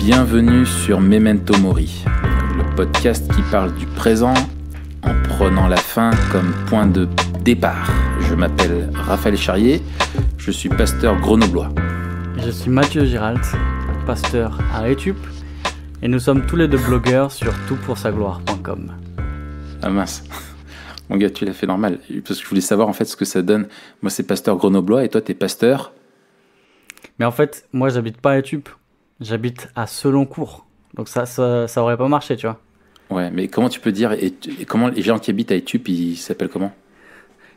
Bienvenue sur Memento Mori, le podcast qui parle du présent en prenant la fin comme point de départ. Je m'appelle Raphaël Charrier, je suis pasteur grenoblois. Je suis Mathieu Giralt, pasteur à Etup, et nous sommes tous les deux blogueurs sur toutpoursagloire.com. Ah mince, mon gars, tu l'as fait normal, parce que je voulais savoir en fait ce que ça donne. Moi c'est pasteur grenoblois et toi t'es pasteur. Mais en fait, moi j'habite pas à Etup, j'habite à Seloncourt, donc ça aurait pas marché, tu vois. Ouais, mais comment tu peux dire, et comment les gens qui habitent à Etup, ils s'appellent comment?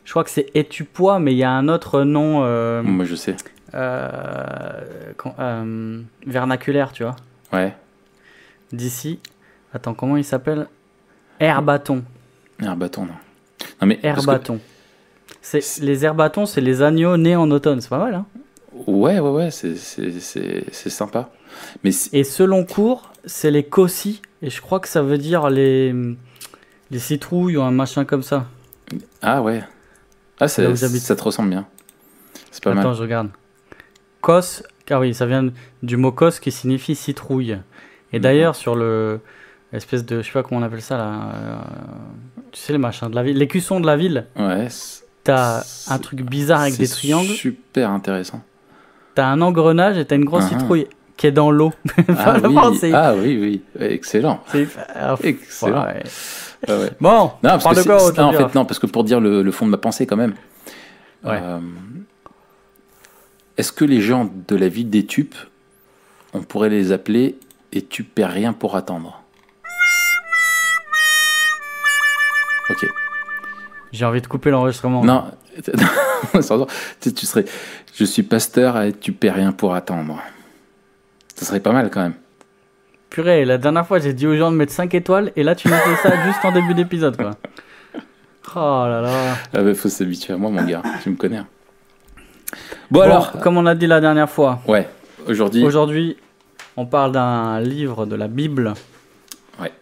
Je crois que c'est Etupois, mais il y a un autre nom Moi je sais. vernaculaire, tu vois. Ouais. D'ici, attends, comment il s'appelle? Herbaton. Herbaton, non. Non mais Herbaton. Les herbatons, c'est les agneaux nés en automne, c'est pas mal, hein? Ouais, c'est sympa. Mais et Seloncourt, c'est les cossis, et je crois que ça veut dire les citrouilles ou un machin comme ça. Ah ouais. Ah, ça te ressemble bien. C'est pas mal. Attends, je regarde. Cos, car oui, ça vient du mot cos qui signifie citrouille. Et d'ailleurs, sur le espèce de, je sais pas comment on appelle ça là, tu sais les machins de la ville, l'écusson de la ville. Ouais. T'as un truc bizarre avec des triangles. Super intéressant. T'as un engrenage et t'as une grosse citrouille qui est dans l'eau. Oui. Excellent. Excellent. Ouais. Ouais. Bon, non, parle de quoi en fait, non, parce que pour dire le fond de ma pensée quand même. Ouais. Est-ce que les gens de la ville d'Etup, on pourrait les appeler Etupériens pour attendre? Ok. J'ai envie de couper l'enregistrement. Non, tu serais. Je suis pasteur à Etupérien pour attendre. Ça serait pas mal quand même. Purée, la dernière fois j'ai dit aux gens de mettre 5 étoiles et là tu nous fais ça juste en début d'épisode, quoi. Oh là là. Ah bah faut s'habituer à moi, mon gars, tu me connais. Bon alors, comme on a dit la dernière fois. Ouais. Aujourd'hui, on parle d'un livre de la Bible. Ouais.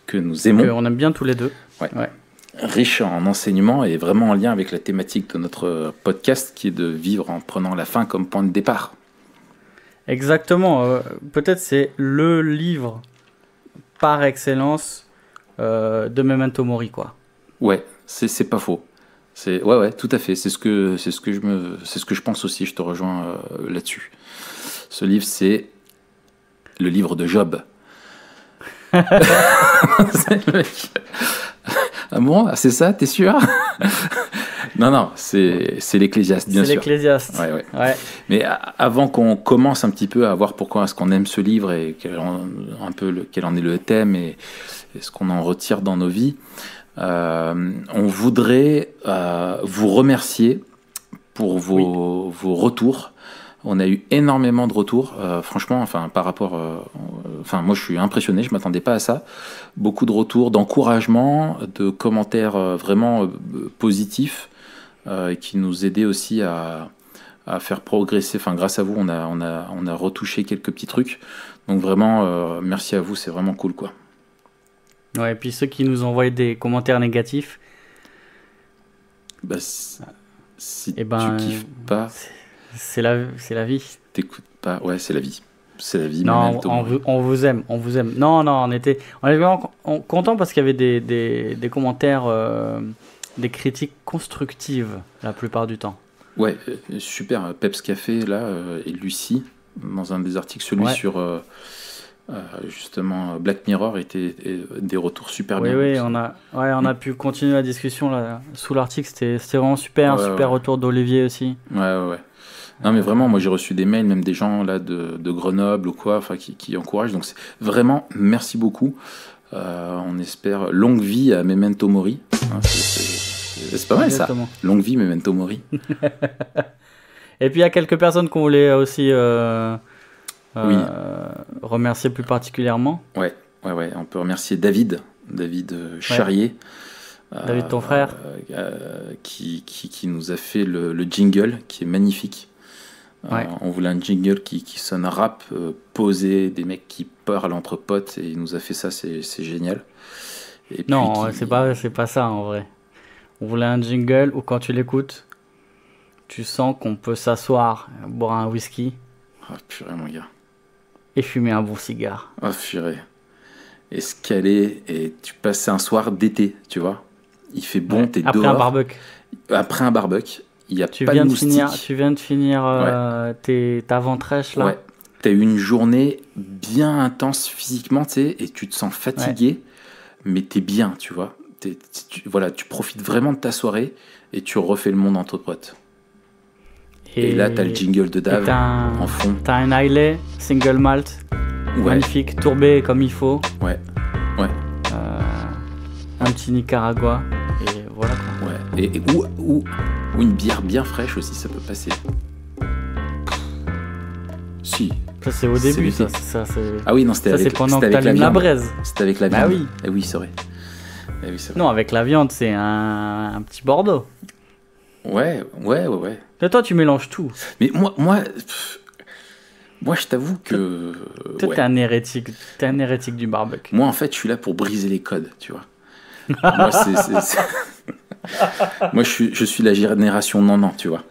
Que nous aimons. On aime bien tous les deux. Ouais. Riche en enseignements et vraiment en lien avec la thématique de notre podcast qui est de vivre en prenant la fin comme point de départ. Exactement. Peut-être c'est le livre par excellence de Memento Mori, quoi. Ouais, c'est pas faux. Ouais, tout à fait. C'est ce que je pense aussi. Je te rejoins là-dessus. Ce livre, c'est le livre de Job. C'est le mec. Ah bon, c'est ça, t'es sûr? Non, c'est l'Ecclésiaste, bien sûr. C'est l'Ecclésiaste. Ouais. Mais avant qu'on commence un petit peu à voir pourquoi est-ce qu'on aime ce livre et quel en est le thème et ce qu'on en retire dans nos vies, on voudrait vous remercier pour vos retours. On a eu énormément de retours, franchement, par rapport... moi, je suis impressionné, je ne m'attendais pas à ça. Beaucoup de retours, d'encouragement, de commentaires vraiment positifs qui nous aidaient aussi à faire progresser. Grâce à vous, on a retouché quelques petits trucs. Donc vraiment, merci à vous, c'est vraiment cool, quoi. Ouais, et puis ceux qui nous envoient des commentaires négatifs... Si tu kiffes pas... C'est la vie. T'écoutes pas, ouais, c'est la vie. C'est la vie. Non, on vous aime. Non, on est vraiment content parce qu'il y avait des commentaires, des critiques constructives la plupart du temps. Ouais, super. Peps Café là et Lucie dans un des articles, sur justement Black Mirror, était des retours super bien. Oui, on a pu continuer la discussion là sous l'article. C'était vraiment super, retour d'Olivier aussi. Ouais. Non mais vraiment, moi j'ai reçu des mails, même des gens là de Grenoble ou quoi, qui encouragent. Donc c'est vraiment merci beaucoup. On espère longue vie à Memento Mori. C'est pas mal. Exactement. Ça. Longue vie Memento Mori. Et puis il y a quelques personnes qu'on voulait aussi remercier plus particulièrement. Ouais. On peut remercier David Charrier. David, ton frère, qui nous a fait le jingle, qui est magnifique. On voulait un jingle qui sonne rap, posé, des mecs qui parlent entre potes, et il nous a fait ça, c'est génial. Et non, c'est pas ça en vrai. On voulait un jingle où quand tu l'écoutes, tu sens qu'on peut s'asseoir, boire un whisky. Ah purée mon gars. et fumer un bon cigare. Oh, purée. Et se caler, et tu passes un soir d'été, tu vois. Il fait bon, t'es Après dehors. un barbecue. Après un barbecue, il n'y a Tu pas viens de de moustiques. finir ta ventrèche là. Ouais. T'as eu une journée bien intense physiquement, tu sais, et tu te sens fatigué, mais t'es bien, tu vois. Voilà, tu profites vraiment de ta soirée et tu refais le monde entre potes. Et là, t'as le jingle de Dave en fond. T'as un Islay, single malt, magnifique, tourbé comme il faut. Ouais. Un petit Nicaragua, et voilà quoi. Ouais. Ou une bière bien fraîche aussi, ça peut passer. Si. Ça c'est au début, ça c'est... Ah oui, non, c'était avec, c'est pendant que avec la t'allumes la viande. braise. C'était avec la viande. Bah oui. Eh oui, c'est vrai. Non, avec la viande, c'est un petit Bordeaux. Ouais. Là, toi, tu mélanges tout. Mais moi, je t'avoue que... Toi, t'es un hérétique du barbecue. Moi, en fait, je suis là pour briser les codes, tu vois. Moi, Moi, je suis la génération non, tu vois.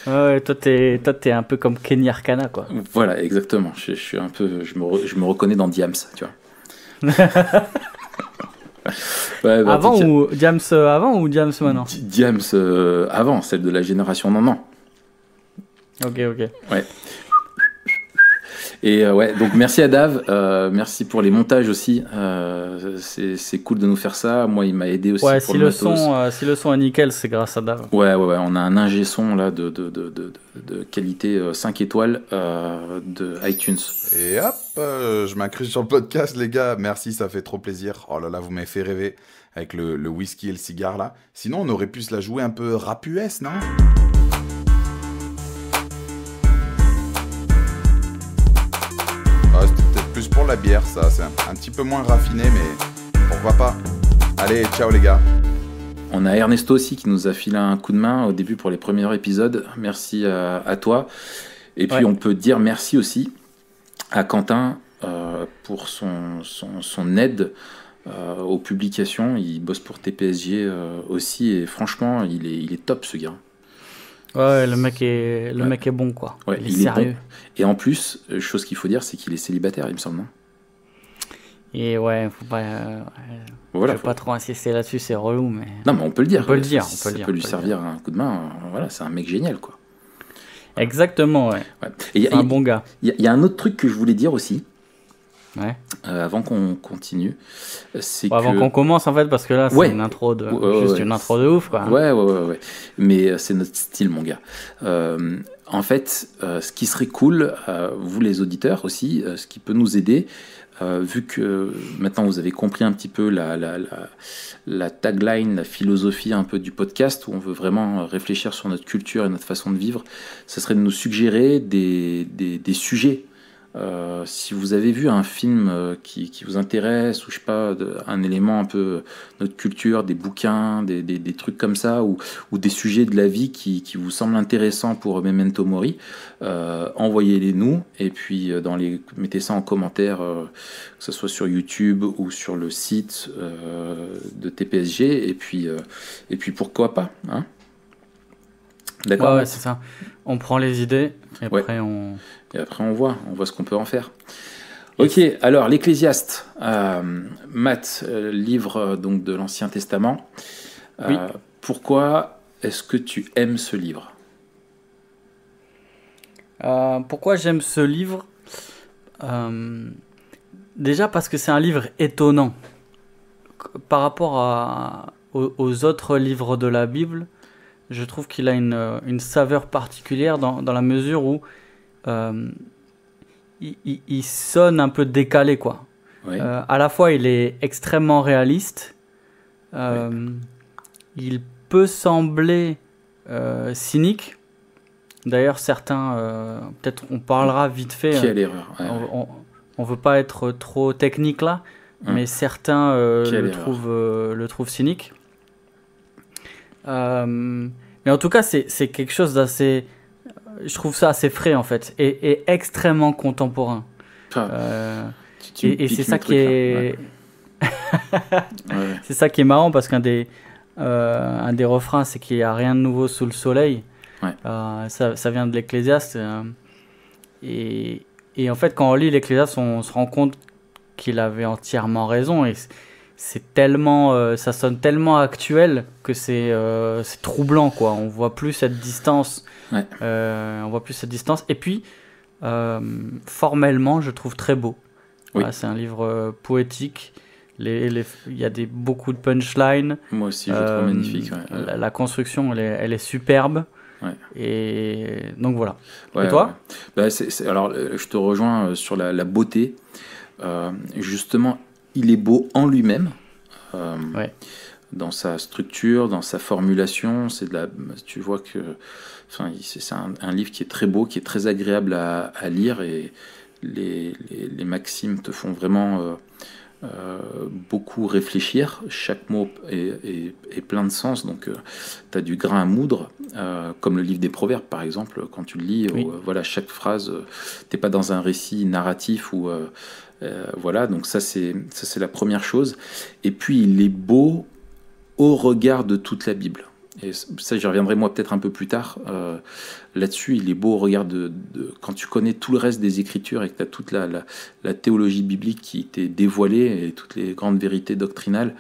Ouais, toi, t'es un peu comme Kenny Arcana, quoi. Voilà, exactement. Je suis un peu... Je me reconnais dans Diams, tu vois. Ouais, bah, Diams avant ou Diams maintenant? Diams avant, celle de la génération non. Ok. Ouais. Et donc merci à Dave, merci pour les montages aussi. C'est cool de nous faire ça. Moi, il m'a aidé aussi pour le matos. Si le son est nickel, c'est grâce à Dave. Ouais. On a un ingé son là de qualité 5 étoiles de iTunes. Et hop, je m'incruste sur le podcast, les gars. Merci, ça fait trop plaisir. Oh là là, vous m'avez fait rêver avec le whisky et le cigare là. Sinon, on aurait pu se la jouer un peu rap US, non ? C'était peut-être plus pour la bière, ça. C'est un petit peu moins raffiné, mais pourquoi pas. Allez, ciao les gars. On a Ernesto aussi qui nous a filé un coup de main au début pour les premiers épisodes. Merci à toi. Et puis on peut dire merci aussi à Quentin pour son aide aux publications. Il bosse pour TPSG aussi et franchement, il est top ce gars. Ouais, le mec est bon quoi. Ouais, il est sérieux. Bon. Et en plus, chose qu'il faut dire, c'est qu'il est célibataire, il me semble. Non et ouais, faut pas. Voilà, je vais pas trop insister là-dessus, c'est relou, mais. Non, mais on peut le dire. On peut le dire. Ça peut lui servir un coup de main. Voilà, c'est un mec génial, quoi. Exactement, ouais. C'est un bon gars. Il y a un autre truc que je voulais dire aussi. Ouais. Avant qu'on continue, c'est avant qu'on commence en fait, parce que là c'est une intro de une intro de ouf quoi. Ouais. Mais c'est notre style mon gars. En fait, ce qui serait cool, vous les auditeurs aussi, ce qui peut nous aider, vu que maintenant vous avez compris un petit peu la tagline, la philosophie un peu du podcast, où on veut vraiment réfléchir sur notre culture et notre façon de vivre, ça serait de nous suggérer des sujets. Si vous avez vu un film qui vous intéresse, ou je sais pas, un élément un peu notre culture, des bouquins, des trucs comme ça, ou des sujets de la vie qui vous semblent intéressants pour Memento Mori, envoyez-les nous, et puis mettez ça en commentaire, que ce soit sur YouTube ou sur le site de TPSG, et puis pourquoi pas, hein. D'accord. Ouais, c'est ça. On prend les idées et après on. Et après on voit ce qu'on peut en faire. Ok, alors l'Ecclésiaste, Matt, livre donc de l'Ancien Testament. Oui. Pourquoi est-ce que tu aimes ce livre ? Pourquoi j'aime ce livre ? Déjà parce que c'est un livre étonnant par rapport aux autres livres de la Bible. Je trouve qu'il a une saveur particulière dans la mesure où il sonne un peu décalé, quoi. Oui. À la fois, il est extrêmement réaliste. Il peut sembler cynique. D'ailleurs, certains, peut-être on parlera vite fait. Quelle erreur. On veut pas être trop technique là, mais certains le trouvent cynique. Mais en tout cas, c'est quelque chose d'assez. Je trouve ça assez frais en fait, et extrêmement contemporain. Et c'est ça qui est. C'est ça qui est marrant parce qu'un des refrains, c'est qu'il n'y a rien de nouveau sous le soleil. Ça vient de l'Ecclésiaste. Et Et en fait, quand on lit l'Ecclésiaste, on se rend compte qu'il avait entièrement raison. Et c'est tellement, ça sonne tellement actuel que c'est troublant, quoi. On voit plus cette distance. Ouais. On voit plus cette distance. Et puis, formellement, je trouve très beau. Oui. Voilà, c'est un livre poétique. Il y a beaucoup de punchlines. Moi aussi, je le trouve magnifique. Ouais. La construction, elle est superbe. Ouais. Et donc voilà. Ouais, et toi alors, je te rejoins sur la beauté. Justement, il est beau en lui-même. Dans sa structure, dans sa formulation. Tu vois que c'est un livre qui est très beau, qui est très agréable à lire. Et les maximes te font vraiment... beaucoup réfléchir, chaque mot est plein de sens, donc tu as du grain à moudre, comme le livre des Proverbes par exemple, quand tu le lis, voilà, chaque phrase, t'es pas dans un récit narratif où voilà, donc ça c'est la première chose. Et puis il est beau au regard de toute la Bible. Et ça, j'y reviendrai moi peut-être un peu plus tard. Là-dessus, il est beau au regard quand tu connais tout le reste des Écritures et que tu as toute la théologie biblique qui t'est dévoilée et toutes les grandes vérités doctrinales,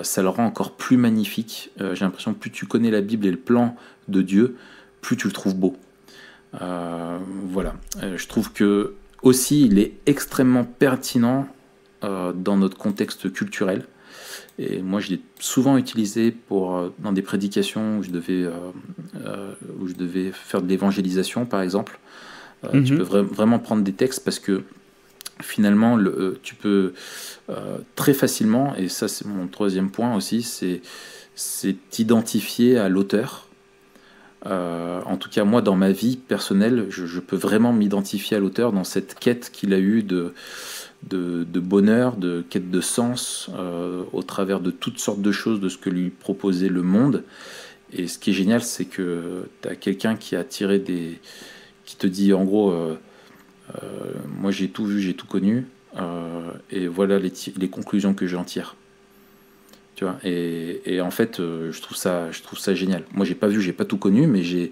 ça le rend encore plus magnifique. J'ai l'impression que plus tu connais la Bible et le plan de Dieu, plus tu le trouves beau. Voilà. Je trouve que aussi, il est extrêmement pertinent dans notre contexte culturel. Et moi, je l'ai souvent utilisé dans des prédications où je devais faire de l'évangélisation, par exemple. Tu peux vraiment prendre des textes parce que finalement, tu peux très facilement, et ça c'est mon troisième point aussi, c'est t'identifier à l'auteur. En tout cas, moi, dans ma vie personnelle, je peux vraiment m'identifier à l'auteur dans cette quête qu'il a eue de bonheur, de quête de sens, au travers de toutes sortes de choses, de ce que lui proposait le monde. Et ce qui est génial, c'est que tu as quelqu'un qui te dit en gros, moi j'ai tout vu, j'ai tout connu, et voilà les conclusions que j'en tire. Tu vois, et en fait, je trouve ça génial. Moi j'ai pas tout connu, mais j'ai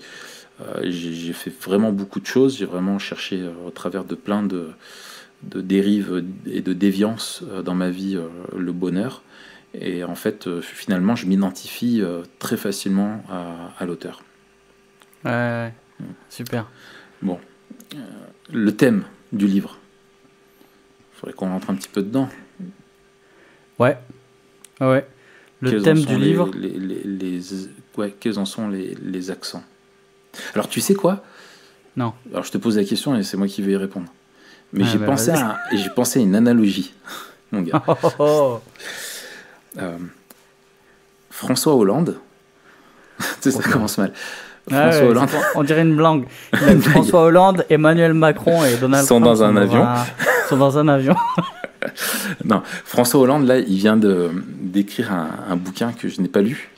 fait vraiment beaucoup de choses. J'ai vraiment cherché au travers de plein de dérives et de déviances dans ma vie le bonheur. Et en fait, finalement, je m'identifie très facilement à l'auteur. Super. Bon, le thème du livre. Il faudrait qu'on rentre un petit peu dedans. Ouais. Le thème du livre. Quels en sont les accents? Alors, tu sais quoi? Non. Alors, je te pose la question et c'est moi qui vais y répondre. Mais j'ai pensé à une analogie, mon gars. François Hollande, tu sais, ça commence mal. François Hollande. On dirait une blague. François Hollande, Emmanuel Macron et Donald Trump sont dans un avion. Sont dans un avion. Non, François Hollande, là, il vient d'écrire un bouquin que je n'ai pas lu,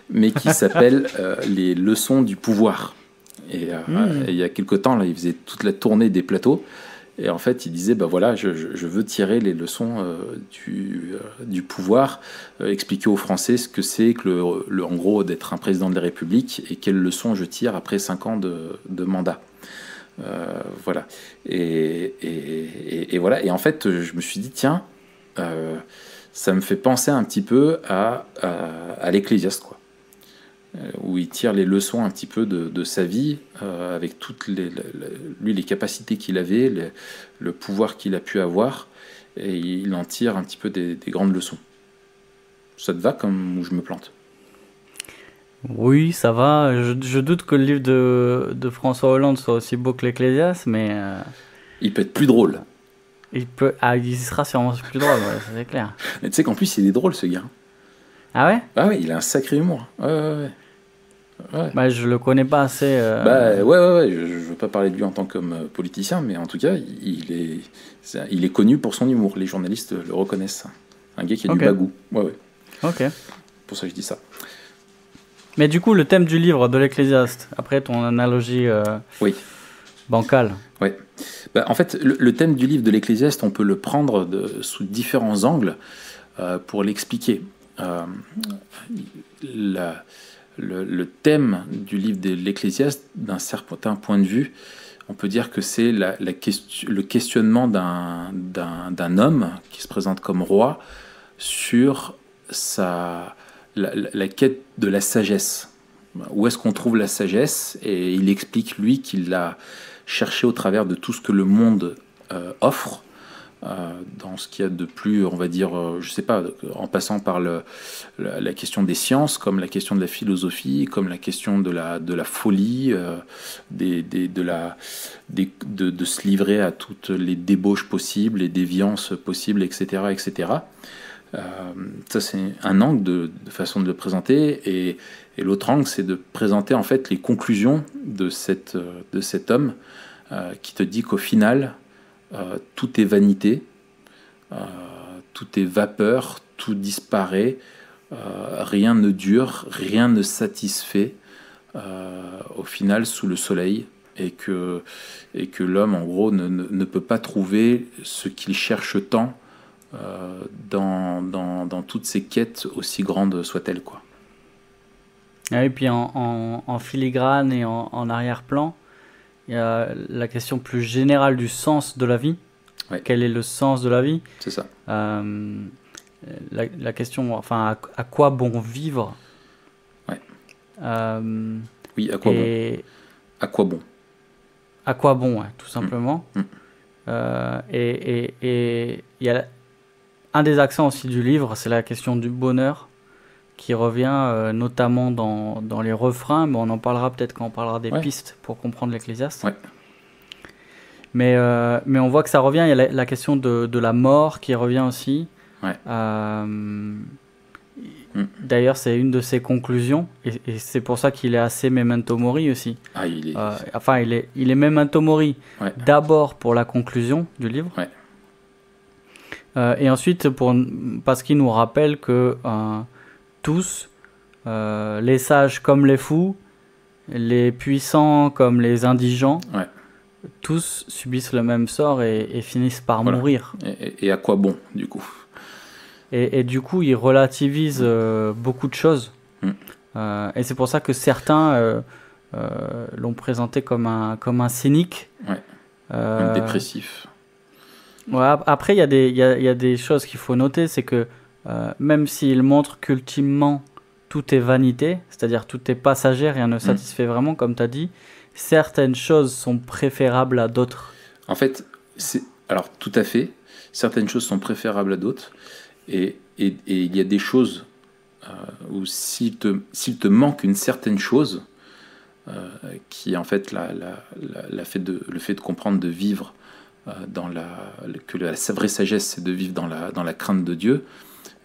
mais qui s'appelle Les leçons du pouvoir. Et il y a quelque temps, là, il faisait toute la tournée des plateaux. Et en fait, il disait, voilà, je veux tirer les leçons du pouvoir, expliquer aux Français ce que c'est que en gros d'être un président de la République et quelles leçons je tire après 5 ans de mandat. Voilà. Et voilà. Et en fait, je me suis dit, tiens, ça me fait penser un petit peu à l'Ecclésiaste, quoi. Où il tire les leçons un petit peu de sa vie, avec toutes les capacités qu'il avait, le pouvoir qu'il a pu avoir, et il en tire un petit peu des grandes leçons. Ça te va comme où je me plante? Oui, ça va. Je doute que le livre de François Hollande soit aussi beau que l'Ecclésiaste, mais... Il peut être plus drôle. Il sera sûrement plus drôle, ouais, c'est clair. Mais tu sais qu'en plus, il est drôle, ce gars. Ah ouais? Ah ouais, il a un sacré humour. Ouais. Bah, je le connais pas assez. Ouais. Je veux pas parler de lui en tant que politicien, mais en tout cas, il est connu pour son humour. Les journalistes le reconnaissent. Un gars qui a du bagou. Ouais. Ok. Pour ça que je dis ça. Mais du coup, le thème du livre de l'Ecclésiaste, après ton analogie bancale. Ouais. En fait, le thème du livre de l'Ecclésiaste, on peut le prendre sous différents angles pour l'expliquer. Le thème du livre de l'Ecclésiaste, d'un certain point de vue, on peut dire que c'est le questionnement d'un homme qui se présente comme roi sur la quête de la sagesse. Où est-ce qu'on trouve la sagesse? Et il explique, lui, qu'il l'a cherché au travers de tout ce que le monde offre, dans ce qu'il y a de plus, on va dire, je sais pas, en passant par la question des sciences, comme la question de la philosophie, comme la question de la folie, de se livrer à toutes les débauches possibles, les déviances possibles, etc., etc. Ça, c'est un angle de façon de le présenter, et l'autre angle, c'est de présenter en fait les conclusions de cet homme qui te dit qu'au final, tout est vanité, tout est vapeur, tout disparaît, rien ne dure, rien ne satisfait au final sous le soleil, et que l'homme en gros ne peut pas trouver ce qu'il cherche tant dans toutes ces quêtes, aussi grandes soient-elles, quoi. Et puis en filigrane et en arrière-plan, il y a la question plus générale du sens de la vie. Ouais. Quel est le sens de la vie? C'est ça. La question, enfin, à quoi bon vivre? Ouais. Oui, à quoi bon? À quoi bon? À quoi bon, ouais, tout simplement. Et il y a un des accents aussi du livre, c'est la question du bonheur, qui revient notamment dans les refrains, mais on en parlera peut-être quand on parlera des pistes pour comprendre l'Ecclésiaste. Ouais. Mais on voit que ça revient, il y a la question de la mort qui revient aussi. Ouais. D'ailleurs, c'est une de ses conclusions, et c'est pour ça qu'il est assez memento mori aussi. Ah, il est memento mori, d'abord pour la conclusion du livre, et ensuite parce qu'il nous rappelle que tous, les sages comme les fous, les puissants comme les indigents, tous subissent le même sort et finissent par mourir. Et à quoi bon, du coup? Et du coup, il relativise beaucoup de choses. Et c'est pour ça que certains l'ont présenté comme un cynique. Un dépressif. Après, il y a des choses qu'il faut noter, c'est que même s'il montre qu'ultimement tout est vanité, c'est-à-dire tout est passager, rien ne satisfait vraiment, comme tu as dit, certaines choses sont préférables à d'autres. En fait, alors tout à fait, certaines choses sont préférables à d'autres, et il y a des choses où s'il te manque une certaine chose, qui est en fait le fait de comprendre, de vivre que la vraie sagesse, c'est de vivre dans la crainte de Dieu,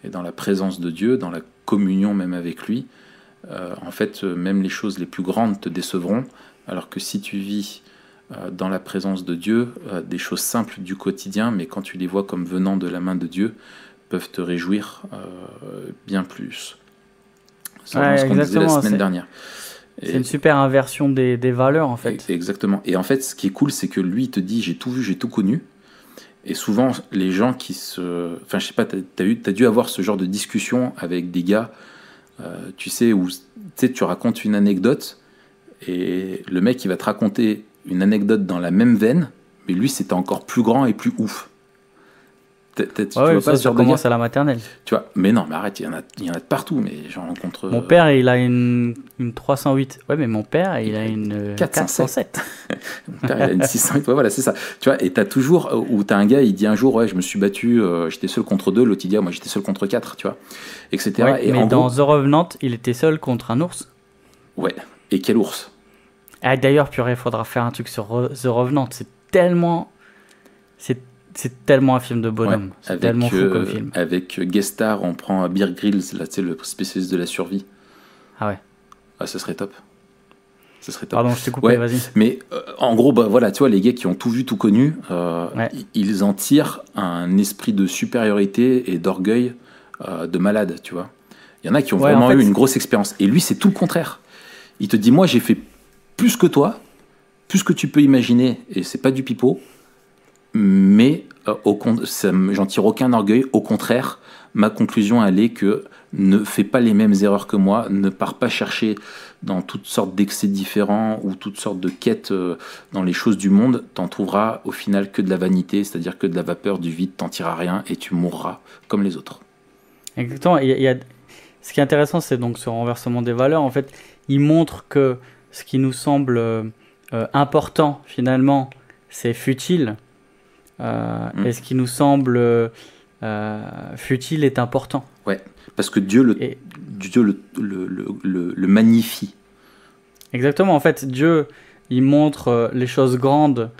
et dans la présence de Dieu, dans la communion même avec lui. En fait, même les choses les plus grandes te décevront, alors que si tu vis dans la présence de Dieu, des choses simples du quotidien, mais quand tu les vois comme venant de la main de Dieu, peuvent te réjouir bien plus. C'est ce qu'on disait la semaine dernière. C'est une super inversion des valeurs, en fait. Exactement. Et en fait, ce qui est cool, c'est que lui, il te dit, j'ai tout vu, j'ai tout connu. Et souvent, les gens qui se... Enfin, je sais pas, t'as dû avoir ce genre de discussion avec des gars, tu sais, où tu racontes une anecdote, et le mec, il va te raconter une anecdote dans la même veine, mais lui, c'était encore plus grand et plus ouf. Ça commence à la maternelle. Tu vois, mais non, mais arrête, il y en a de partout, mais j'en rencontre... Mon père, il a une 308. Ouais, mais mon père, il a une 407. Mon père, il a une 608. Ouais, voilà, c'est ça. Tu vois, et t'as toujours... Où t'as un gars, il dit un jour, je me suis battu, j'étais seul contre 2, l'autre, il dit, moi, j'étais seul contre 4, tu vois, etc. Ouais, et mais dans The Revenant, il était seul contre un ours. Ouais, et quel ours? D'ailleurs, purée, il faudra faire un truc sur The Revenant. C'est tellement un film de bonhomme. C'est tellement fou comme film. Avec guest star, on prend Bear Grylls, là, tu sais, le spécialiste de la survie. Ah ouais. Ah, ce serait top. Pardon, je t'ai coupé, vas-y. Mais en gros, voilà, tu vois, les gars qui ont tout vu, tout connu, ils en tirent un esprit de supériorité et d'orgueil de malade, tu vois. Il y en a qui ont vraiment eu une grosse expérience. Et lui, c'est tout le contraire. Il te dit, moi, j'ai fait plus que toi, plus que tu peux imaginer, et c'est pas du pipeau, mais j'en tire aucun orgueil. Au contraire, ma conclusion, elle est que ne fais pas les mêmes erreurs que moi, ne pars pas chercher dans toutes sortes d'excès différents ou toutes sortes de quêtes dans les choses du monde. T'en trouveras au final que de la vanité, c'est-à-dire que de la vapeur, du vide, t'en tireras rien et tu mourras comme les autres. Exactement. Ce qui est intéressant, c'est donc ce renversement des valeurs. En fait, il montre que ce qui nous semble important, finalement, c'est futile. Et ce qui nous semble futile est important. Ouais, parce que Dieu le magnifie. Exactement. En fait, Dieu, il montre les choses grandes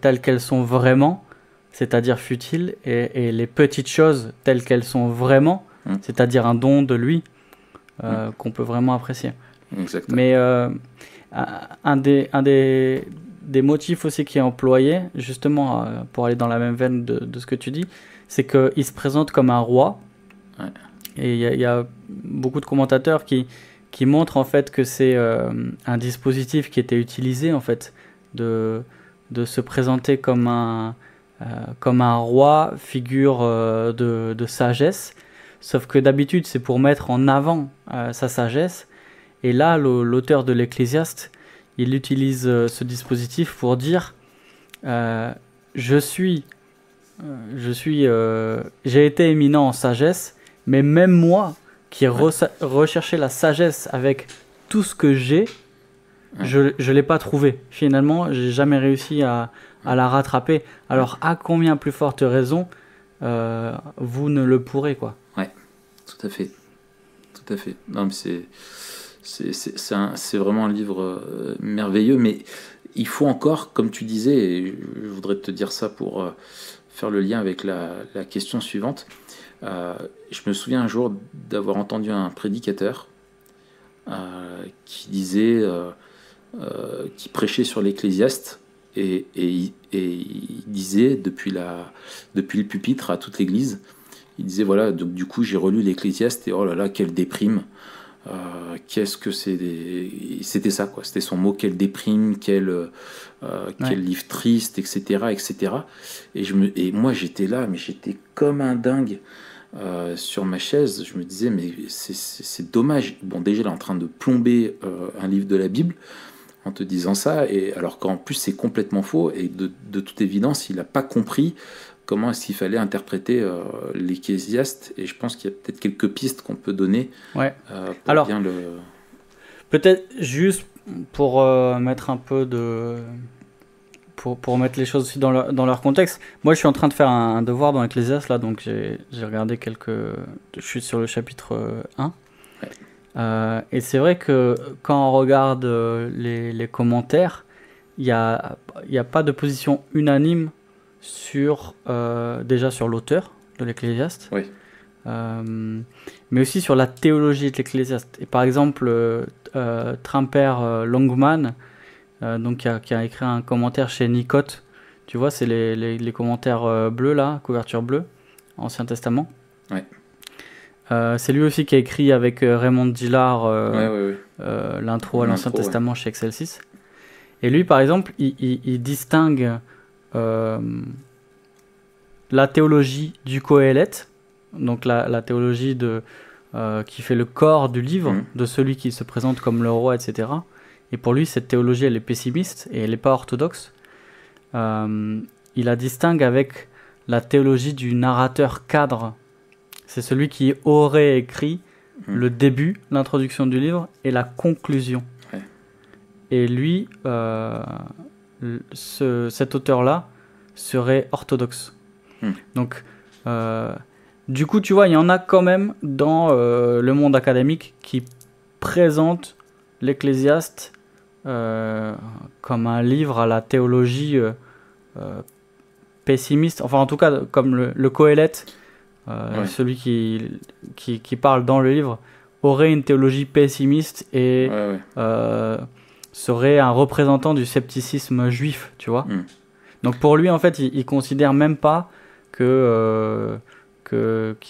telles qu'elles sont vraiment, c'est-à-dire futiles, et les petites choses telles qu'elles sont vraiment, c'est-à-dire un don de lui qu'on peut vraiment apprécier. Exactement. Mais un des motifs aussi qui est employé, justement, pour aller dans la même veine de ce que tu dis, c'est qu'il se présente comme un roi. Ouais. Et il y a beaucoup de commentateurs qui montrent en fait que c'est un dispositif qui était utilisé en fait de se présenter comme un roi, figure de sagesse. Sauf que d'habitude c'est pour mettre en avant sa sagesse. Et là, l'auteur de l'Ecclésiaste, il utilise ce dispositif pour dire j'ai été éminent en sagesse, mais même moi, qui ai recherché la sagesse avec tout ce que j'ai, je l'ai pas trouvé. Finalement, j'ai jamais réussi à la rattraper. Alors, à combien plus forte raison vous ne le pourrez, quoi. Ouais, tout à fait. Tout à fait. Non, mais c'est vraiment un livre merveilleux, mais il faut encore, comme tu disais, et je voudrais te dire ça pour faire le lien avec la question suivante. Je me souviens un jour d'avoir entendu un prédicateur qui disait, qui prêchait sur l'Ecclésiaste, et il disait depuis le pupitre à toute l'Église, il disait voilà, donc du coup j'ai relu l'Ecclésiaste et oh là là, quelle déprime. Qu'est-ce que c'était ça quoi, c'était son mot, quelle déprime, quel livre triste, etc. Et moi j'étais là, mais j'étais comme un dingue sur ma chaise. Je me disais mais c'est dommage. Bon, déjà il est en train de plomber un livre de la Bible en te disant ça, et alors qu'en plus c'est complètement faux, et de toute évidence il n'a pas compris comment est-ce qu'il fallait interpréter l'Ecclésiaste. Et je pense qu'il y a peut-être quelques pistes qu'on peut donner pour alors, bien le... Peut-être juste pour mettre un peu de... Pour mettre les choses aussi dans leur contexte. Moi, je suis en train de faire un devoir dans l'Ecclésiaste, là, donc j'ai regardé je suis sur le chapitre 1. Ouais. Et c'est vrai que quand on regarde les commentaires, il n'y a pas de position unanime déjà sur l'auteur de l'Ecclésiaste, oui. Mais aussi sur la théologie de l'Ecclésiaste. Et par exemple, Tramper Longman, donc qui a écrit un commentaire chez Nicote, tu vois, c'est les commentaires bleus là, couverture bleue, Ancien Testament. Ouais. C'est lui aussi qui a écrit avec Raymond Dillard l'intro à l'Ancien Testament chez Excelsis. Et lui, par exemple, il distingue la théologie du Qoéleth, donc la théologie qui fait le corps du livre, de celui qui se présente comme le roi, etc. Et pour lui, cette théologie, elle est pessimiste et elle n'est pas orthodoxe. Il la distingue avec la théologie du narrateur cadre. C'est celui qui aurait écrit le début, l'introduction du livre, et la conclusion. Ouais. Et lui, cet auteur-là serait orthodoxe. Donc, du coup, tu vois, il y en a quand même dans le monde académique qui présentent l'Ecclésiaste comme un livre à la théologie pessimiste. Enfin, en tout cas, comme le Qoéleth, celui qui parle dans le livre, aurait une théologie pessimiste et serait un représentant du scepticisme juif, tu vois. Donc pour lui, en fait, il considère même pas qu'il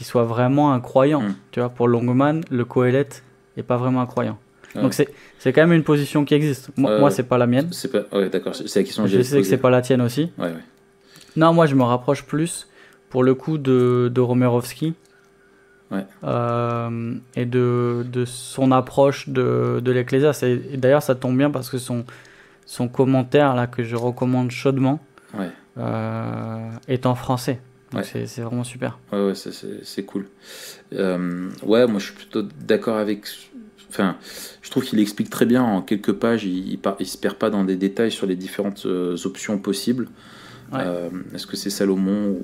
soit vraiment un croyant. Tu vois, pour Longman, le Qoéleth n'est pas vraiment un croyant. Donc c'est quand même une position qui existe. Moi c'est pas la mienne. C'est pas... Ouais, d'accord, c'est la question que je sais que c'est pas la tienne aussi. Non, moi je me rapproche plus pour le coup de Romerovski. Ouais. Et de son approche de l'Ecclésiaste. Et d'ailleurs, ça tombe bien parce que son commentaire, là, que je recommande chaudement, Ouais. est en français. Donc Ouais. c'est vraiment super. Ouais, c'est cool. Ouais, moi je suis plutôt d'accord avec. Enfin, je trouve qu'il explique très bien en quelques pages. Il se perd pas dans des détails sur les différentes options possibles. Ouais. Est-ce que c'est Salomon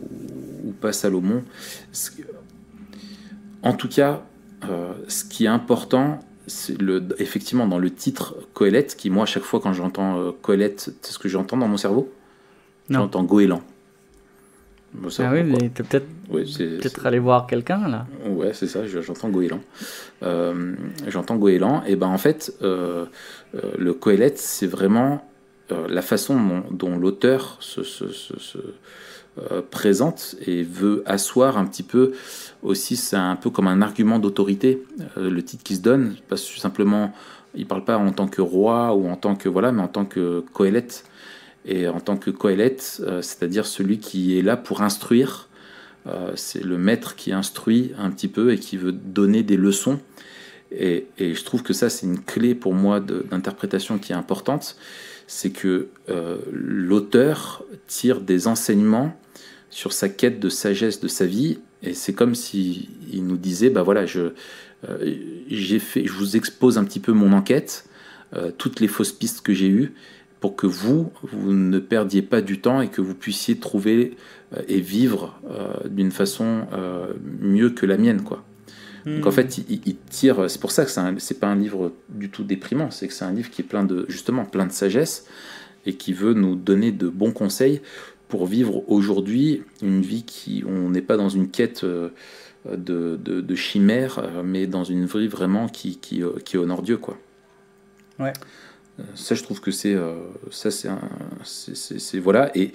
ou pas Salomon? En tout cas, ce qui est important, c'est effectivement dans le titre Qoéleth, qui moi à chaque fois quand j'entends Qoéleth, c'est ce que j'entends dans mon cerveau. Non. J'entends goéland. Bon, ça, Ah oui, pourquoi. mais t'es peut-être allé voir quelqu'un là. Ouais, c'est ça, j'entends goéland. J'entends goéland, et ben en fait, le Qoéleth, c'est vraiment la façon dont l'auteur se présente et veut asseoir un petit peu aussi, c'est un peu comme un argument d'autorité, le titre qui se donne, parce que simplement, il parle pas en tant que roi ou en tant que, voilà, mais en tant que Qoéleth. Et en tant que Qoéleth, c'est-à-dire celui qui est là pour instruire, c'est le maître qui instruit un petit peu et qui veut donner des leçons. Et je trouve que ça, c'est une clé pour moi d'interprétation qui est importante. C'est que l'auteur tire des enseignements sur sa quête de sagesse de sa vie. Et c'est comme s'il nous disait, bah voilà, je vous expose un petit peu mon enquête, toutes les fausses pistes que j'ai eues, pour que vous ne perdiez pas du temps et que vous puissiez trouver et vivre d'une façon mieux que la mienne, quoi. Donc en fait, il tire. C'est pour ça que c'est pas un livre du tout déprimant. C'est que c'est un livre qui est plein de sagesse et qui veut nous donner de bons conseils pour vivre aujourd'hui une vie on n'est pas dans une quête de chimère, mais dans une vie vraiment qui honore Dieu, quoi. Ouais. Ça, je trouve que c'est voilà. Et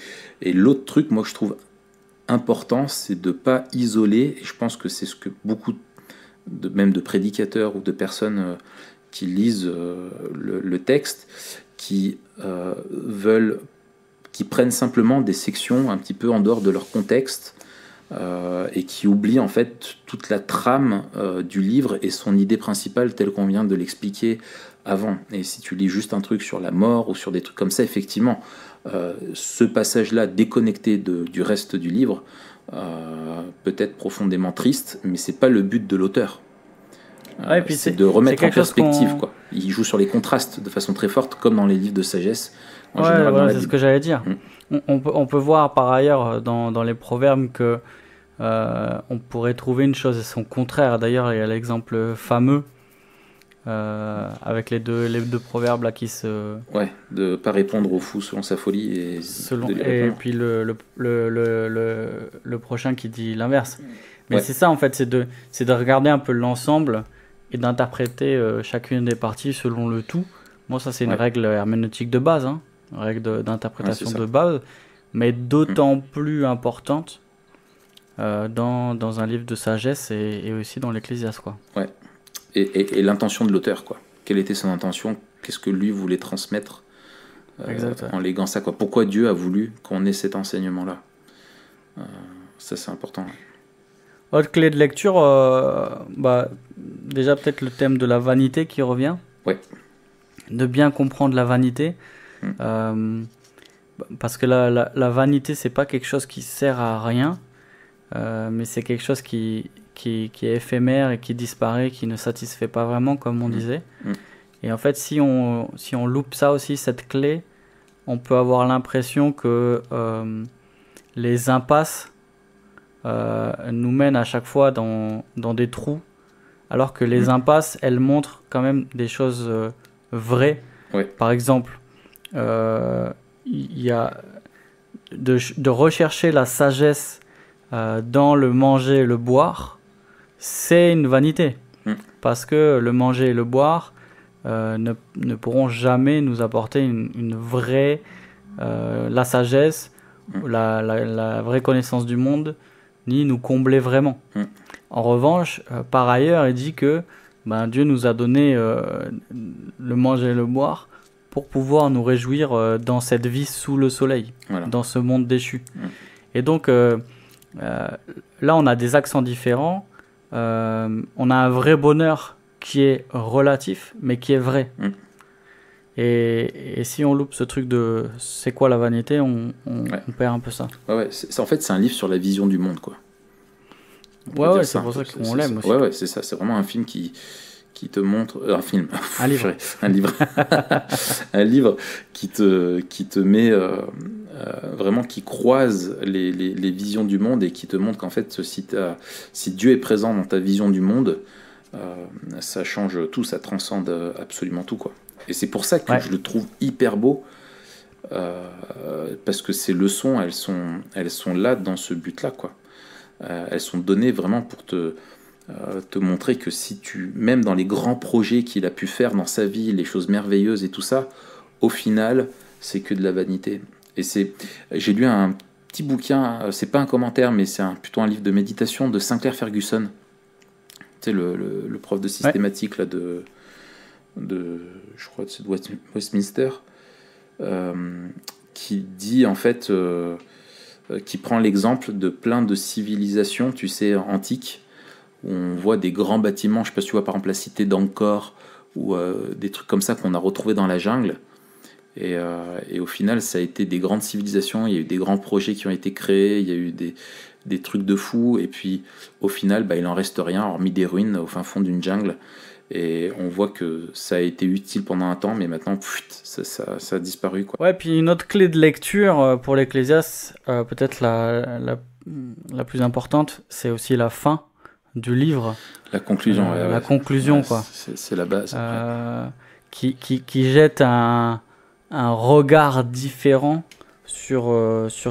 l'autre truc, moi, que je trouve important, c'est de pas isoler. Et je pense que c'est ce que beaucoup même de prédicateurs ou de personnes qui lisent le texte, qui prennent simplement des sections un petit peu en dehors de leur contexte et qui oublient en fait toute la trame du livre et son idée principale telle qu'on vient de l'expliquer avant. Et si tu lis juste un truc sur la mort ou sur des trucs comme ça, effectivement, ce passage-là déconnecté du reste du livre peut être profondément triste, mais c'est pas le but de l'auteur. Ouais, et puis c'est de remettre en perspective, quoi. Il joue sur les contrastes de façon très forte, comme dans les livres de sagesse. En général, voilà, c'est ce que j'allais dire. On peut voir par ailleurs dans les proverbes que on pourrait trouver une chose et son contraire. D'ailleurs, il y a l'exemple fameux avec les deux proverbes là qui se. Ouais, de pas répondre au fou selon sa folie et puis le prochain qui dit l'inverse. Mais c'est ça en fait, c'est de regarder un peu l'ensemble et d'interpréter chacune des parties selon le tout. Moi, ça c'est une règle herméneutique de base, hein, une règle d'interprétation de base, mais d'autant plus importante dans un livre de sagesse et aussi dans l'Ecclésiaste, quoi. Ouais. Et l'intention de l'auteur, quoi. Quelle était son intention? Qu'est-ce que lui voulait transmettre en léguant ça, quoi. Pourquoi Dieu a voulu qu'on ait cet enseignement-là? Ça, c'est important. Autre clé de lecture, déjà peut-être le thème de la vanité qui revient. Ouais. De bien comprendre la vanité. Parce que la vanité, c'est pas quelque chose qui sert à rien, mais c'est quelque chose qui est éphémère et qui disparaît, qui ne satisfait pas vraiment, comme on disait. Et en fait, si on loupe ça aussi, cette clé, on peut avoir l'impression que les impasses nous mènent à chaque fois dans des trous, alors que les impasses, elles montrent quand même des choses vraies. Ouais. Par exemple, il y a de rechercher la sagesse dans le manger et le boire, c'est une vanité. Parce que le manger et le boire ne pourront jamais nous apporter une vraie la sagesse, la vraie connaissance du monde, ni nous combler vraiment. En revanche, par ailleurs, il dit que Dieu nous a donné le manger et le boire pour pouvoir nous réjouir dans cette vie sous le soleil, dans ce monde déchu. Et donc, là, on a des accents différents. On a un vrai bonheur qui est relatif, mais qui est vrai. Et si on loupe ce truc de c'est quoi la vanité, on perd un peu ça. Ouais, en fait, c'est un livre sur la vision du monde, quoi. Ouais, c'est pour ça qu'on l'aime aussi. Ouais, c'est ça. C'est vraiment un film qui te montre... un film. Un livre. Un livre. Un livre qui te met... vraiment qui croise les visions du monde et qui te montre qu'en fait, si Dieu est présent dans ta vision du monde, ça change tout, ça transcende absolument tout, quoi. Et c'est pour ça que je le trouve hyper beau, parce que ces leçons, elles sont là dans ce but-là, quoi. Elles sont données vraiment pour te montrer que même dans les grands projets qu'il a pu faire dans sa vie, les choses merveilleuses et tout ça, au final, c'est que de la vanité. Et j'ai lu un petit bouquin, c'est pas un commentaire, mais c'est plutôt un livre de méditation de Sinclair Ferguson. Tu sais, le prof de systématique là, je crois que c'est de Westminster, qui dit en fait, qui prend l'exemple de plein de civilisations, tu sais, antiques, où on voit des grands bâtiments, je sais pas si tu vois par exemple la cité d'Angkor, ou des trucs comme ça qu'on a retrouvés dans la jungle. Et au final, ça a été des grandes civilisations, il y a eu des grands projets qui ont été créés, il y a eu des trucs de fous, et puis au final, il en reste rien, hormis des ruines au fin fond d'une jungle. Et on voit que ça a été utile pendant un temps, mais maintenant, ça a disparu, quoi. Ouais, puis une autre clé de lecture pour l'Ecclésiaste, peut-être la plus importante, c'est aussi la fin du livre. La conclusion, la conclusion, quoi. C'est la base. Qui jette un regard différent sur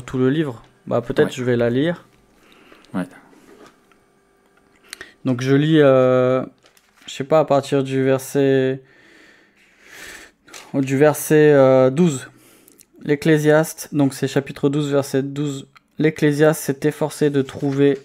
tout le livre. Peut-être je vais la lire. Ouais. Donc je lis, je sais pas, à partir du verset 12. L'Ecclésiaste, donc c'est chapitre 12, verset 12. L'Ecclésiaste s'est efforcé de trouver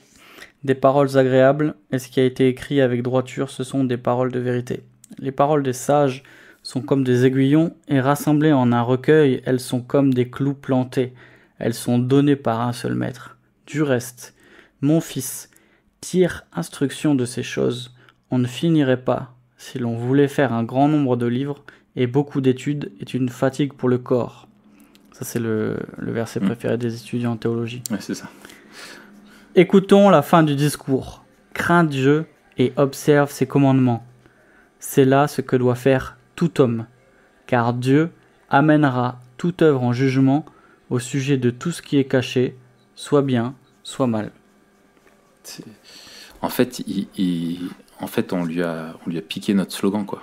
des paroles agréables, et ce qui a été écrit avec droiture, ce sont des paroles de vérité. Les paroles des sages sont comme des aiguillons, et rassemblées en un recueil, elles sont comme des clous plantés. Elles sont données par un seul maître. Du reste, mon fils, tire instruction de ces choses. On ne finirait pas si l'on voulait faire un grand nombre de livres, et beaucoup d'études est une fatigue pour le corps. Ça, c'est le verset préféré des étudiants en théologie. Ouais, c'est ça. Écoutons la fin du discours. Crains Dieu et observe ses commandements. C'est là ce que doit faire tout homme, car Dieu amènera toute œuvre en jugement au sujet de tout ce qui est caché, soit bien, soit mal. En fait, on lui a piqué notre slogan, quoi.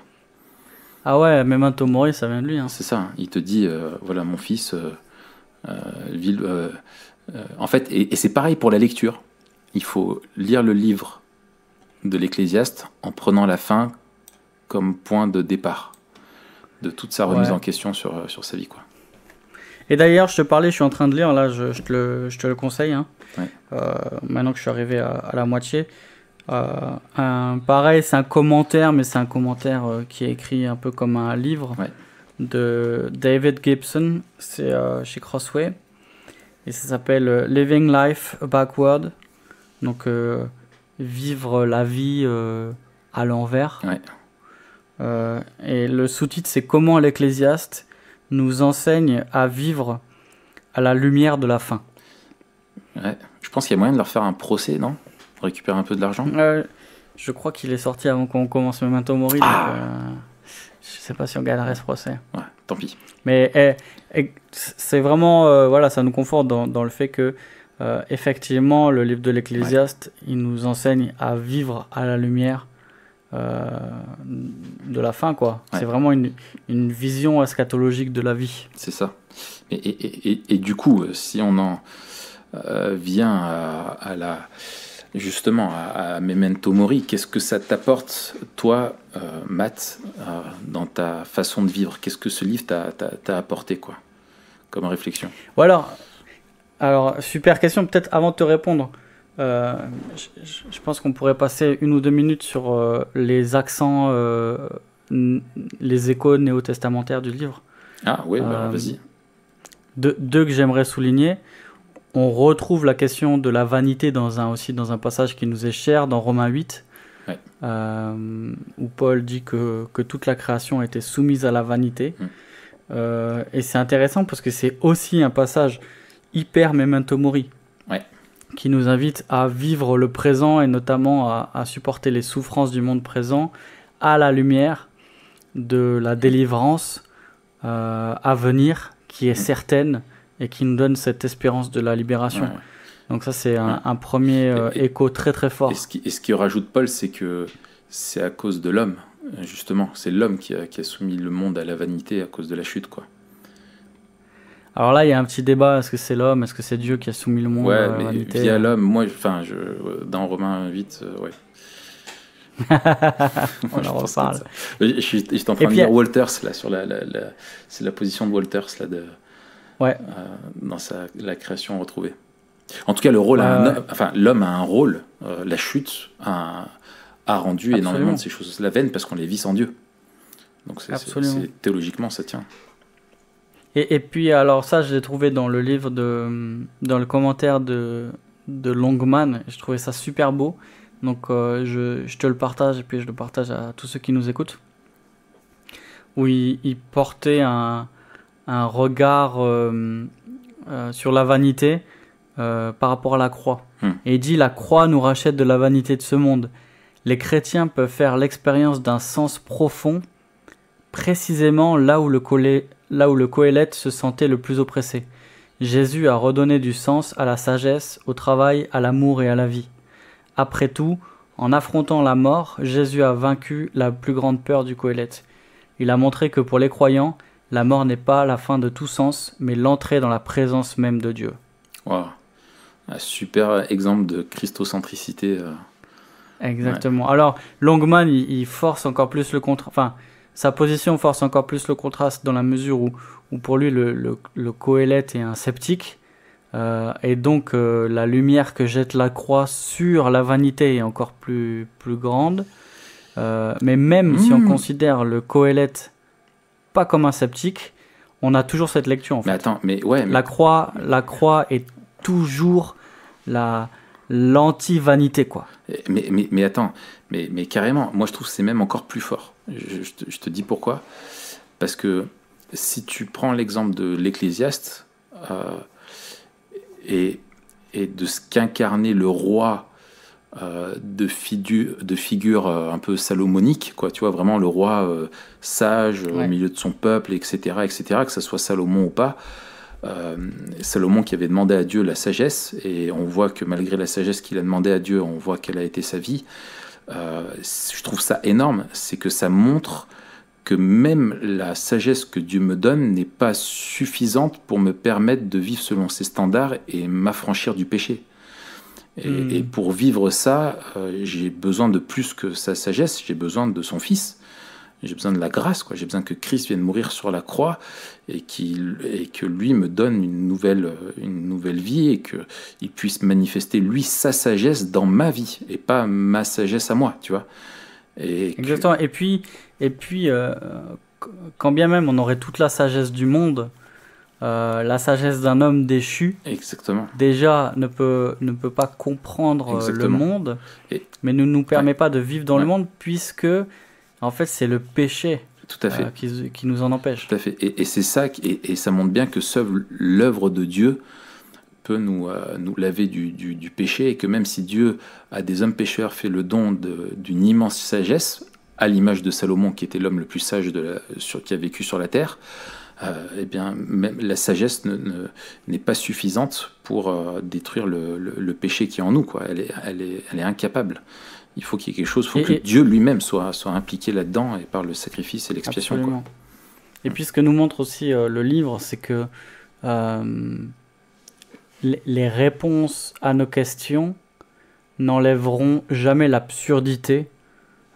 Ah ouais, Memento Mori, ça vient de lui. Hein. C'est ça. Il te dit, voilà, mon fils, en fait, et c'est pareil pour la lecture. Il faut lire le livre de l'Ecclésiaste en prenant la fin comme point de départ de toute sa remise en question sur sa vie, quoi. Et d'ailleurs, je te parlais, je suis en train de lire, là, je te le conseille, hein. Maintenant que je suis arrivé à la moitié. Pareil, c'est un commentaire, mais c'est un commentaire qui est écrit un peu comme un livre de David Gibson, c'est chez Crossway, et ça s'appelle Living Life Backward, donc vivre la vie à l'envers. Et le sous-titre, c'est Comment l'Ecclésiaste nous enseigne à vivre à la lumière de la fin. Je pense qu'il y a moyen de leur faire un procès, non ? Récupérer un peu de l'argent. Je crois qu'il est sorti avant qu'on commence Memento Mori. Je sais pas si on gagnerait ce procès. Ouais, tant pis. Mais c'est vraiment, voilà, ça nous conforte dans le fait que effectivement, le livre de l'Ecclésiaste, il nous enseigne à vivre à la lumière de la fin, quoi. C'est vraiment une vision eschatologique de la vie. C'est ça. Et du coup, si on en vient justement à Memento Mori, qu'est-ce que ça t'apporte, toi, Matt, dans ta façon de vivre ? Qu'est-ce que ce livre t'a apporté, quoi, comme réflexion ? Alors, super question. Peut-être avant de te répondre, je pense qu'on pourrait passer 1 ou 2 minutes sur les accents, les échos néo-testamentaires du livre. Ah oui, vas-y. Deux que j'aimerais souligner. on retrouve la question de la vanité aussi dans un passage qui nous est cher, dans Romains 8, Ouais. où Paul dit que toute la création était soumise à la vanité. Et c'est intéressant parce que c'est aussi un passage hyper memento mori, Ouais. qui nous invite à vivre le présent et notamment à supporter les souffrances du monde présent à la lumière de la délivrance à venir, qui est certaine et qui nous donne cette espérance de la libération. Ouais. Donc ça, c'est un premier écho très très fort. Et ce qui rajoute Paul, c'est que c'est à cause de l'homme, justement. C'est l'homme qui a soumis le monde à la vanité à cause de la chute, quoi. Alors là, il y a un petit débat, est-ce que c'est l'homme, est-ce que c'est Dieu qui a soumis le monde à la mais vanité? via l'homme, moi, dans Romains 8, ouais. On en reparle. J'étais en train de lire Walters, là, sur c'est la position de Walters, là, dans la création retrouvée. En tout cas, le rôle l'homme a un rôle. La chute a rendu énormément de ces choses la veine parce qu'on les vit sans Dieu. Donc théologiquement, ça tient. Et puis, alors ça, je l'ai trouvé dans le livre dans le commentaire de Longman. Je trouvais ça super beau. Donc, je te le partage et puis je le partage à tous ceux qui nous écoutent. Où il portait un regard sur la vanité par rapport à la croix. Et il dit, la croix nous rachète de la vanité de ce monde. Les chrétiens peuvent faire l'expérience d'un sens profond, précisément là où le Qoélète se sentait le plus oppressé. Jésus a redonné du sens à la sagesse, au travail, à l'amour et à la vie. Après tout, en affrontant la mort, Jésus a vaincu la plus grande peur du Qoélète. Il a montré que pour les croyants, la mort n'est pas la fin de tout sens, mais l'entrée dans la présence même de Dieu. Wow. Un super exemple de christocentricité. Exactement. Ouais. Alors, Longman, il force encore plus le contraste. Enfin, sa position force encore plus le contraste dans la mesure où pour lui, le Qoélète est un sceptique. Et donc, la lumière que jette la croix sur la vanité est encore plus grande. Mais même si on considère le Qoélète pas comme un sceptique, on a toujours cette lecture en fait. Mais attends, la croix est toujours l'anti-vanité, quoi. Mais attends, mais carrément, moi je trouve que c'est même encore plus fort. Je te dis pourquoi. Parce que si tu prends l'exemple de l'Ecclésiaste et de ce qu'incarnait le roi de figure un peu salomonique, quoi, tu vois, vraiment le roi sage au milieu de son peuple, etc., que ce soit Salomon ou pas. Salomon qui avait demandé à Dieu la sagesse, et on voit que malgré la sagesse qu'il a demandé à Dieu, on voit quelle a été sa vie. Je trouve ça énorme, c'est que ça montre que même la sagesse que Dieu me donne n'est pas suffisante pour me permettre de vivre selon ses standards et m'affranchir du péché. Et pour vivre ça, j'ai besoin de plus que sa sagesse, j'ai besoin de son Fils. J'ai besoin de la grâce, quoi. J'ai besoin que Christ vienne mourir sur la croix et que lui me donne une nouvelle vie et qu'il puisse manifester, lui, sa sagesse dans ma vie et pas ma sagesse à moi, tu vois. Exactement. Et puis quand bien même on aurait toute la sagesse du monde, la sagesse d'un homme déchu, exactement, déjà ne peut pas comprendre le monde, mais ne nous permet pas de vivre dans le monde, puisque en fait c'est le péché tout à fait. Qui nous en empêche. Tout à fait. Et c'est ça, et ça montre bien que seule l'œuvre de Dieu peut nous laver du péché, et que même si Dieu, à des hommes pécheurs, fait le don d'une immense sagesse, à l'image de Salomon, qui était l'homme le plus sage qui a vécu sur la terre, eh bien, même la sagesse n'est pas suffisante pour détruire le péché qui est en nous, quoi. Elle est incapable. Il faut qu'il y ait quelque chose, il faut que Dieu lui-même soit impliqué là-dedans, et par le sacrifice et l'expiation. Quoi. Et puis ce que nous montre aussi le livre, c'est que les réponses à nos questions n'enlèveront jamais l'absurdité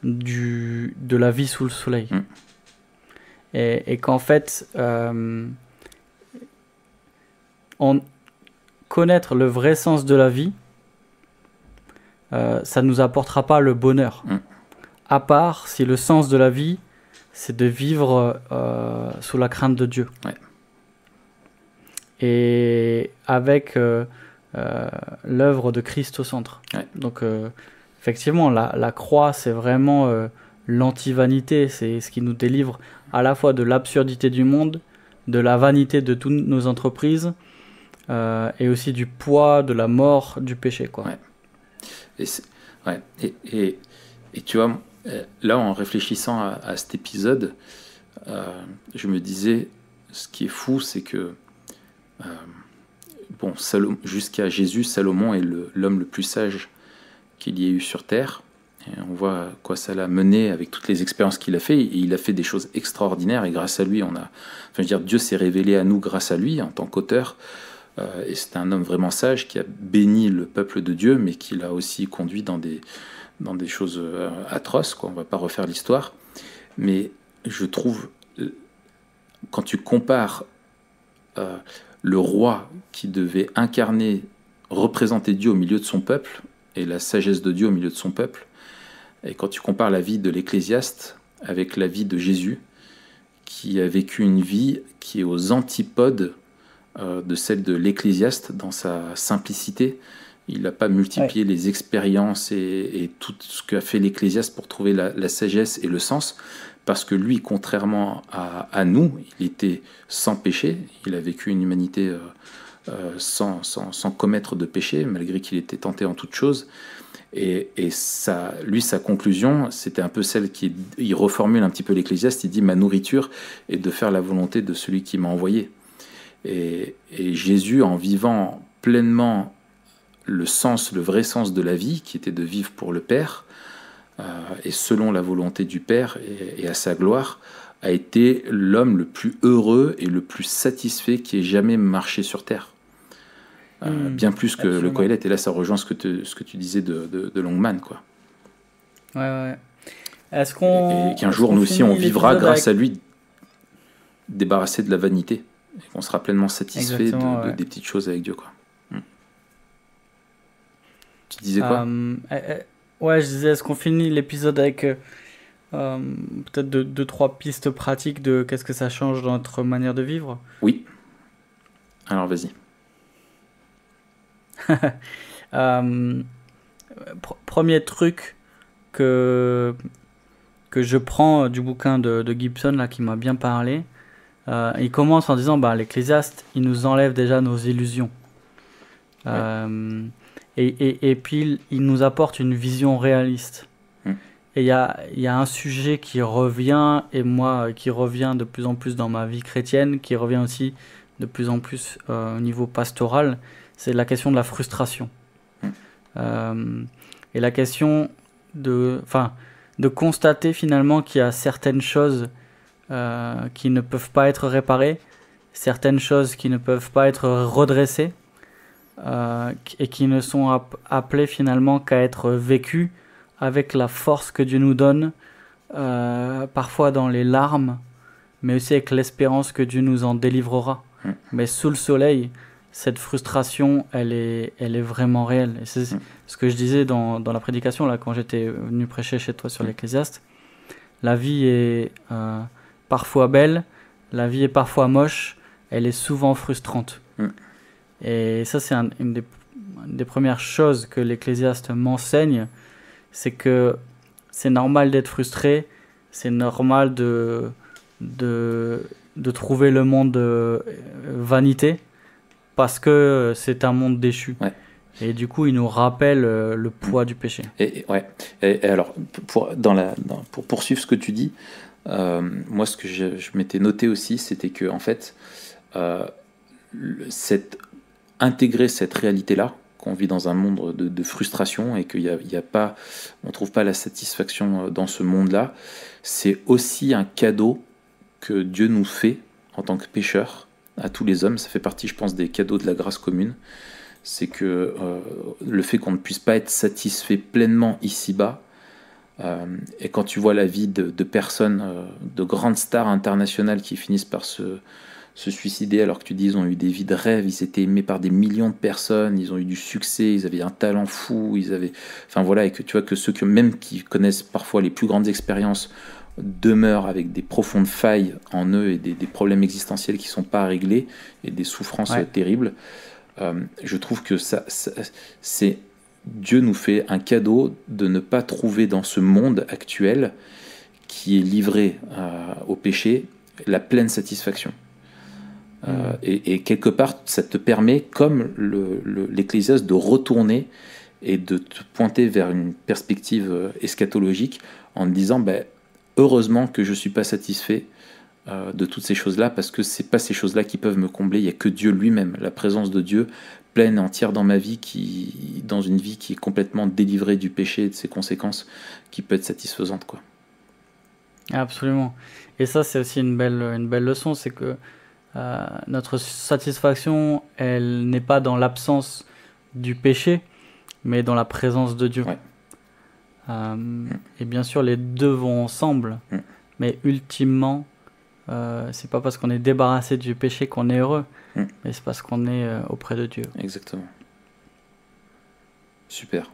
de la vie sous le soleil. Et qu'en fait, connaître le vrai sens de la vie, ça ne nous apportera pas le bonheur. À part si le sens de la vie, c'est de vivre sous la crainte de Dieu. Ouais. Et avec l'œuvre de Christ au centre. Ouais. Donc, effectivement, la croix, c'est vraiment l'anti-vanité. C'est ce qui nous délivre à la fois de l'absurdité du monde, de la vanité de toutes nos entreprises, et aussi du poids, de la mort, du péché, quoi. Ouais. Et tu vois, là, en réfléchissant à cet épisode, je me disais, ce qui est fou, c'est que jusqu'à Jésus, Salomon est l'homme le plus sage qu'il y ait eu sur Terre. Et on voit à quoi ça l'a mené avec toutes les expériences qu'il a fait. Et il a fait des choses extraordinaires et grâce à lui, Dieu s'est révélé à nous grâce à lui en tant qu'auteur. Et c'est un homme vraiment sage qui a béni le peuple de Dieu, mais qui l'a aussi conduit dans des choses atroces, quoi. On ne va pas refaire l'histoire. Mais je trouve, quand tu compares le roi qui devait incarner, représenter Dieu au milieu de son peuple, et la sagesse de Dieu au milieu de son peuple, et quand tu compares la vie de l'Ecclésiaste avec la vie de Jésus, qui a vécu une vie qui est aux antipodes de celle de l'Ecclésiaste dans sa simplicité. Il n'a pas multiplié les expériences et tout ce qu'a fait l'Ecclésiaste pour trouver la sagesse et le sens, parce que lui, contrairement à nous, il était sans péché, il a vécu une humanité sans commettre de péché, malgré qu'il était tenté en toutes choses. Et sa conclusion, c'était un peu celle il reformule un petit peu l'Ecclésiaste, il dit « Ma nourriture est de faire la volonté de celui qui m'a envoyé ». Et Jésus, en vivant pleinement le vrai sens de la vie, qui était de vivre pour le Père, et selon la volonté du Père et à sa gloire, a été l'homme le plus heureux et le plus satisfait qui ait jamais marché sur terre. Bien plus que absolument. Le Coëlette. Et là, ça rejoint ce que tu disais de Longman, quoi. Ouais. Et qu'un jour, nous aussi, on vivra grâce à lui, débarrassé de la vanité. Et qu'on sera pleinement satisfait des petites choses avec Dieu, quoi. Tu disais quoi? Ouais, je disais, est-ce qu'on finit l'épisode avec peut-être deux, trois pistes pratiques de qu'est-ce que ça change dans notre manière de vivre? Oui. Alors, vas-y. Premier truc que je prends du bouquin de Gibson, là, qui m'a bien parlé. Il commence en disant l'Ecclésiaste, il nous enlève déjà nos illusions. Et puis il nous apporte une vision réaliste. Et il y a un sujet qui revient, et moi qui revient de plus en plus dans ma vie chrétienne, qui revient aussi de plus en plus au niveau pastoral, c'est la question de la frustration. Et la question de constater finalement qu'il y a certaines choses qui ne peuvent pas être réparées, certaines choses qui ne peuvent pas être redressées, et qui ne sont appelées finalement qu'à être vécues avec la force que Dieu nous donne, parfois dans les larmes, mais aussi avec l'espérance que Dieu nous en délivrera. Mais sous le soleil, cette frustration, elle est vraiment réelle. Et c'est ce que je disais dans la prédication, là, quand j'étais venu prêcher chez toi sur l'Ecclésiaste. La vie est parfois belle, la vie est parfois moche, elle est souvent frustrante. Et ça, c'est une des premières choses que l'Ecclésiaste m'enseigne, c'est que c'est normal d'être frustré, c'est normal de trouver le monde vanité, parce que c'est un monde déchu. Et du coup, il nous rappelle le poids du péché. Et alors, pour poursuivre ce que tu dis, moi, ce que je m'étais noté aussi, c'était que, en fait, intégrer cette réalité-là, qu'on vit dans un monde de frustration et qu'il y a pas, on trouve pas la satisfaction dans ce monde-là, c'est aussi un cadeau que Dieu nous fait en tant que pécheurs à tous les hommes. Ça fait partie, je pense, des cadeaux de la grâce commune. C'est que le fait qu'on ne puisse pas être satisfait pleinement ici-bas, et quand tu vois la vie de personnes, de grandes stars internationales qui finissent par se suicider alors que tu dis ils ont eu des vies de rêve, ils étaient aimés par des millions de personnes, ils ont eu du succès, ils avaient un talent fou, et que tu vois que ceux qui connaissent parfois les plus grandes expériences demeurent avec des profondes failles en eux et des problèmes existentiels qui ne sont pas réglés et des souffrances terribles. je trouve que c'est Dieu nous fait un cadeau de ne pas trouver dans ce monde actuel qui est livré au péché la pleine satisfaction. Et quelque part, ça te permet, comme l'Ecclésiaste, de retourner et de te pointer vers une perspective eschatologique en te disant heureusement que je ne suis pas satisfait de toutes ces choses-là, parce que ce n'est pas ces choses-là qui peuvent me combler. Il n'y a que Dieu lui-même, la présence de Dieu pleine et entière dans ma vie, dans une vie qui est complètement délivrée du péché et de ses conséquences, qui peut être satisfaisante, quoi. Absolument. Et ça, c'est aussi une belle leçon, c'est que notre satisfaction, elle n'est pas dans l'absence du péché, mais dans la présence de Dieu. Ouais. Et bien sûr, les deux vont ensemble, mais ultimement, c'est pas parce qu'on est débarrassé du péché qu'on est heureux, mais c'est parce qu'on est auprès de Dieu. Exactement. Super.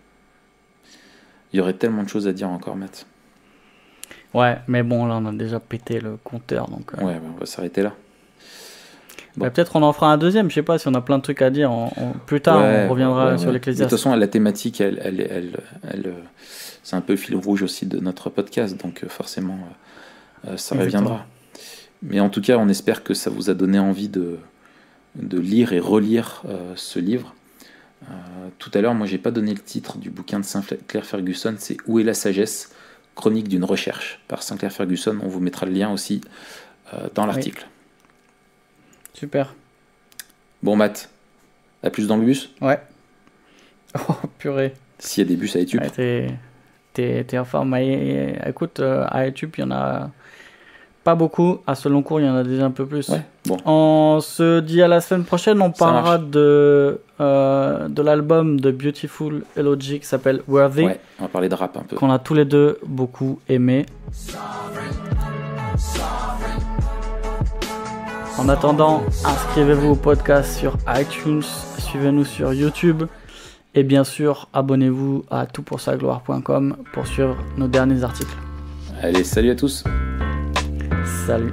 Il y aurait tellement de choses à dire encore, Matt. Ouais, mais bon, là, on a déjà pété le compteur, donc... Ouais, on va s'arrêter là. Bon. Peut-être on en fera un deuxième, je sais pas si on a plein de trucs à dire. Plus tard, on reviendra sur l'Ecclésiaste. De toute façon, la thématique, c'est un peu le fil rouge aussi de notre podcast, donc forcément, ça reviendra. Mais en tout cas, on espère que ça vous a donné envie de lire et relire ce livre. Tout à l'heure, moi, j'ai pas donné le titre du bouquin de Sinclair Ferguson, c'est « Où est la sagesse ? Chronique d'une recherche » par Sinclair Ferguson. On vous mettra le lien aussi dans l'article. Oui. Super. Bon, Matt, à plus dans le bus ? Ouais. Oh, purée. S'il y a des bus à Etup. Ouais, t'es en forme. Écoute, à Etup, il y en a pas beaucoup. À ce long cours, il y en a déjà un peu plus. Ouais, bon. On se dit à la semaine prochaine. On parlera de l'album de Beautiful Eulogy qui s'appelle Worthy. Ouais, on va parler de rap un peu. Qu'on a tous les deux beaucoup aimé. En attendant, inscrivez-vous au podcast sur iTunes, suivez-nous sur YouTube et bien sûr, abonnez-vous à toutpoursagloire.com pour suivre nos derniers articles. Allez, salut à tous. Salut.